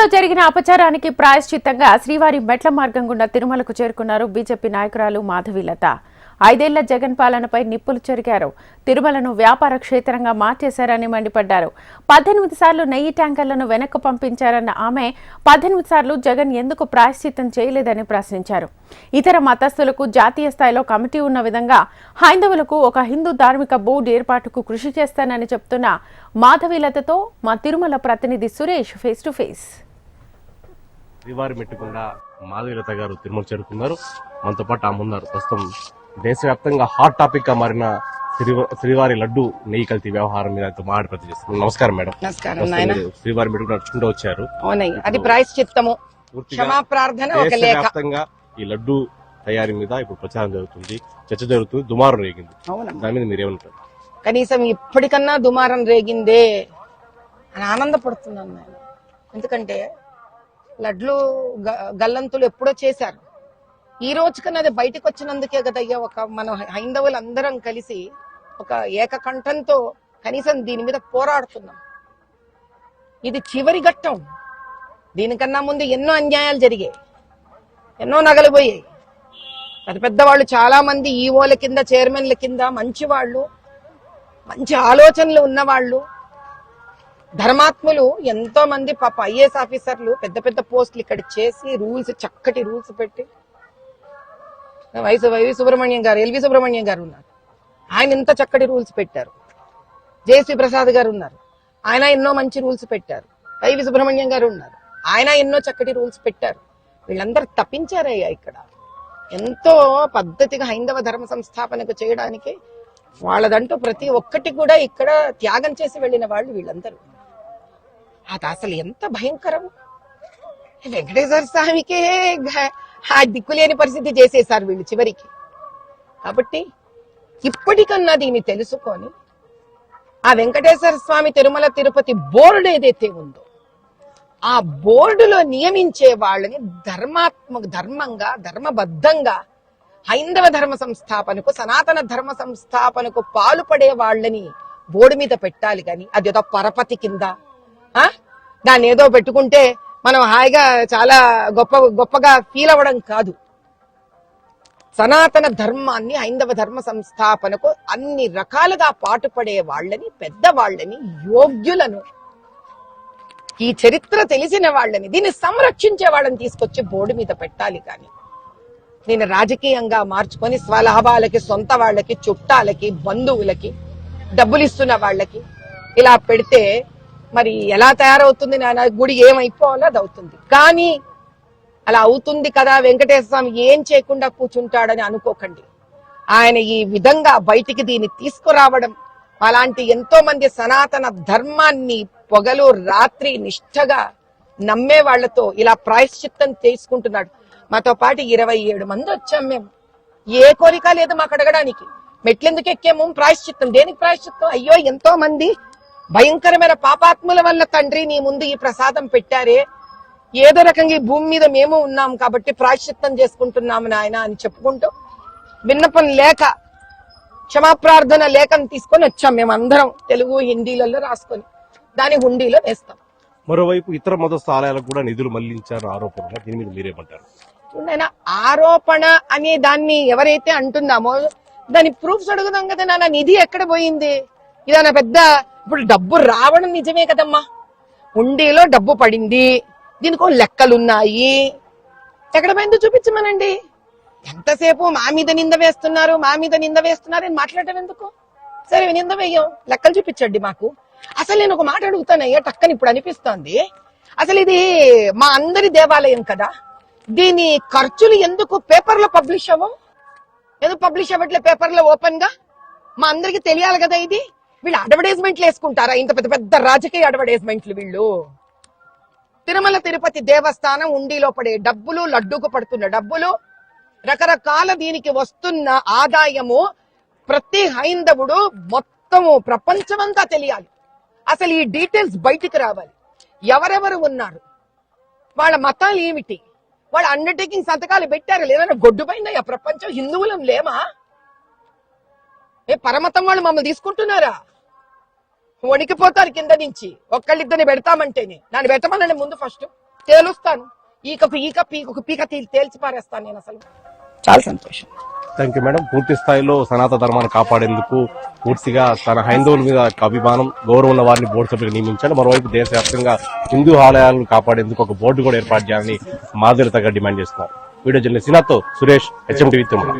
తిరుమలలో జరిగిన అపచారానికి ప్రాయశ్చిత్తంగా శ్రీవారి మెట్ల మార్గం గుండా తిరుమలకు చేరుకున్నారు బీజేపీ నాయకురాలు మాధవీలత. 5 ఏళ్ల జగన్ పాలనపై నిప్పులు చెరిగారు. తిరుమలను వ్యాపార క్షేత్రంగా మార్చేశారని మండిపడ్డారు. 18 సార్లు నెయ్యి ట్యాంకర్లను వెనక్కు పంపించారన్న ఆమె 18 సార్లు జగన్ ఎందుకు ప్రాయశ్చిత్తం చేయలేదని ప్రశ్నించారు. ఇతర మతస్థులకు జాతీయ స్థాయిలో కమిటీ ఉన్న విధంగా హైందవులకు ఒక హిందూ ధార్మిక బోర్డు ఏర్పాటుకు కృషి చేస్తానని చెప్తున్న మాధవీలతతో మా తిరుమల ప్రతినిధి సురేష్ ఫేస్ టు ఫేస్. శ్రీవారి మెట్టుకుండా మాధవీలత గారు తిరుమల చేరుకున్నారు. మనతో పాటు ఆమె ఉన్నారు. ప్రస్తుతం దేశవ్యాప్తంగా హాట్ టాపిక్ గా మారిన శ్రీవారి లడ్డు నెయ్యి కల్తీ వ్యవహారం మీద మాట్లాడి ప్రతిచేస్తున్నారు. నమస్కారం మేడం. శ్రీవారి మెట్టుకు నడుచుకుంటూ వచ్చారు. అది ప్రాయశ్చిత్తము, క్షమాప్రార్థన. దేశవ్యాప్తంగా ఈ లడ్డు తయారీ మీద ఇప్పుడు ప్రచారం జరుగుతుంది, చర్చ జరుగుతుంది, దుమారం రేగింది. దాని మీద మీరేమంటారు? కనీసం ఇప్పటికన్నా దుమారం రేగిందే అని ఆనందపడుతున్నాను నేను. ఎందుకంటే లడ్లు గల్లంతులు ఎప్పుడో చేశారు. ఈ రోజు కన్నా అది బయటకు వచ్చినందుకే కదయ్యా మన హైందవులు అందరం కలిసి ఒక ఏకకంఠంతో కనీసం దీని మీద పోరాడుతున్నాం. ఇది చివరి ఘట్టం. దీనికన్నా ముందు ఎన్నో అన్యాయాలు జరిగాయి, ఎన్నో నగలు పోయాయి. పెద్దవాళ్ళు చాలా మంది ఈఓల కింద, చైర్మన్ల కింద మంచి వాళ్ళు, మంచి ఆలోచనలు ఉన్నవాళ్ళు, ధర్మాత్ములు ఎంతో మంది పాప ఐఏఎస్ ఆఫీసర్లు పెద్ద పెద్ద పోస్టులు ఇక్కడ చేసి రూల్స్, చక్కటి రూల్స్ పెట్టి, వైవి సుబ్రహ్మణ్యం గారు, ఎల్వి సుబ్రహ్మణ్యం గారు ఉన్నారు, ఆయన ఎంత చక్కటి రూల్స్ పెట్టారు. జేసీ ప్రసాద్ గారు ఉన్నారు, ఆయన ఎన్నో మంచి రూల్స్ పెట్టారు. వైవి సుబ్రహ్మణ్యం గారు ఉన్నారు, ఆయన ఎన్నో చక్కటి రూల్స్ పెట్టారు. వీళ్ళందరూ తప్పించారయ్యా. ఇక్కడ ఎంతో పద్ధతిగా హైందవ ధర్మ సంస్థాపనకు చేయడానికి వాళ్ళదంటూ ప్రతి ఒక్కటి కూడా ఇక్కడ త్యాగం చేసి వెళ్ళిన వాళ్ళు వీళ్ళందరూ. అది అసలు ఎంత భయంకరం. వెంకటేశ్వర స్వామికే ఆ దిక్కులేని పరిస్థితి చేసేశారు వీళ్ళు చివరికి. కాబట్టి ఇప్పటికన్నా దీన్ని తెలుసుకొని ఆ వెంకటేశ్వర స్వామి తిరుమల తిరుపతి బోర్డు ఏదైతే ఉందో ఆ బోర్డులో నియమించే వాళ్ళని ధర్మంగా, ధర్మబద్ధంగా హైందవ ధర్మ సంస్థాపనకు, సనాతన ధర్మ సంస్థాపనకు పాలుపడే వాళ్ళని బోర్డు మీద పెట్టాలి. కానీ అదేదో పరపతి కింద దాన్ని ఏదో పెట్టుకుంటే మనం హాయిగా చాలా గొప్పగా ఫీల్ అవ్వడం కాదు. సనాతన ధర్మాన్ని, హైందవ ధర్మ సంస్థాపనకు అన్ని రకాలుగా పాటుపడే వాళ్ళని, పెద్దవాళ్ళని, యోగ్యులను, ఈ చరిత్ర తెలిసిన వాళ్ళని, దీన్ని సంరక్షించే వాళ్ళని తీసుకొచ్చి బోర్డు మీద పెట్టాలి. కానీ దీన్ని రాజకీయంగా మార్చుకొని స్వలాభాలకి, సొంత వాళ్ళకి, చుట్టాలకి, బంధువులకి, డబ్బులు ఇస్తున్న వాళ్ళకి ఇలా పెడితే మరి ఎలా తయారవుతుంది? నాన్న గుడి ఏమైపోవాలో అది అవుతుంది. కానీ అలా అవుతుంది కదా, వెంకటేశ్వర స్వామి ఏం చేయకుండా కూర్చుంటాడని అనుకోకండి. ఆయన ఈ విధంగా బయటికి దీన్ని తీసుకురావడం, అలాంటి ఎంతో మంది సనాతన ధర్మాన్ని పొగలు రాత్రి నిష్ఠగా నమ్మే వాళ్లతో ఇలా ప్రాయశ్చిత్తం తీసుకుంటున్నాడు. మాతో పాటు 27 మంది వచ్చాం మేము. ఏ కోరిక లేదు మాకు అడగడానికి. మెట్లెందుకు ఎక్కాము? ప్రాయశ్చిత్తం. దేనికి ప్రాయశ్చిత్తం? అయ్యో ఎంతో మంది భయంకరమైన పాపాత్ముల వల్ల తండ్రి నీ ముందు ఈ ప్రసాదం పెట్టారే, ఏదో రకంగా ఈ భూమి మీద మేము ఉన్నాం కాబట్టి ప్రాయశ్చిత్తం చేసుకుంటున్నాము నాయన అని చెప్పుకుంటూ విన్నపం లేఖ, క్షమాప్రార్థన లేఖను తీసుకొని వచ్చాం మేము అందరం. తెలుగు, హిందీలలో రాసుకొని దాని హుండీలో వేస్తాం. మరోవైపు ఇతర మతస్థ ఆలయాలకు కూడా నిధులు మళ్లించారు ఆరోపణ. దీని మీద మీరేమంటారు? ఆరోపణ అనే దాన్ని ఎవరైతే అంటున్నామో దాని ప్రూఫ్స్ అడుగుదాం కదా. నా నిధి ఎక్కడ పోయింది? ఇదన్నా పెద్ద, ఇప్పుడు డబ్బు రావడం నిజమే కదమ్మా, హుండీలో డబ్బు పడింది, దీనికో లెక్కలున్నాయి. ఎక్కడ పోయిందో చూపించమనండి. ఎంతసేపు మా మీద నింద వేస్తున్నారు, మా మీద నింద వేస్తున్నారు అని మాట్లాడటం ఎందుకు? సరే నింద వేయం, లెక్కలు చూపించండి మాకు. అసలు నేను ఒక మాట అడుగుతానయ్యా, టక్కని ఇప్పుడు అనిపిస్తోంది, అసలు ఇది మా అందరి దేవాలయం కదా, దీని ఖర్చులు ఎందుకు పేపర్లో పబ్లిష్ అవ్వవు? ఎందుకు పబ్లిష్ అవ్వట్లే పేపర్లో ఓపెన్ గా? మా అందరికి తెలియాలి కదా. ఇది వీళ్ళు అడ్వర్టైజ్మెంట్లు వేసుకుంటారా? ఇంత పెద్ద పెద్ద రాజకీయ అడ్వర్టైజ్మెంట్లు వీళ్ళు. తిరుమల తిరుపతి దేవస్థానం ఉండిలో పడే డబ్బులు, లడ్డూకు పడుతున్న డబ్బులు, రకరకాల దీనికి వస్తున్న ఆదాయము ప్రతి హైందవుడు మొత్తము ప్రపంచమంతా తెలియాలి. అసలు ఈ డీటెయిల్స్ బయటికి రావాలి. ఎవరెవరు ఉన్నారు, వాళ్ళ మతాలు ఏమిటి, వాళ్ళ అండర్టేకింగ్ సంతకాలు పెట్టారు లేదన్నా గొడ్డుపోయిందా ప్రపంచం? హిందువులం లేమా? పరమతం వాళ్ళు మమ్మల్ని తీసుకుంటున్నారా? వణికిపోతారు కింద నుంచి. ఒక్కళ్ళిద్దరిని పెడతామంటేనే. నన్ను పెట్టమనండి ముందు ఫస్ట్. తేలుస్తాను. ఈక పీక తేల్చి పారేస్తాను నేను. అసలు చాలా సంతోషం. Thank you madam. పూర్తి స్థాయిలో సనాతన ధర్మాన్ని కాపాడేందుకు పూర్తిగా తన హైందవుల మీద అభిమానం, గౌరవం ఉన్న వారిని బోర్డు సభ్యులు నియమించాలి. మరోవైపు దేశవ్యాప్తంగా హిందూ ఆలయాలను కాపాడేందుకు ఒక బోర్డు కూడా ఏర్పాటు చేయాలని మాధులత గారు డిమాండ్ చేస్తున్నారు. వీడియో జర్నలిస్ట్ సినాతో సురేష్, HM టీవీ తిరుమల.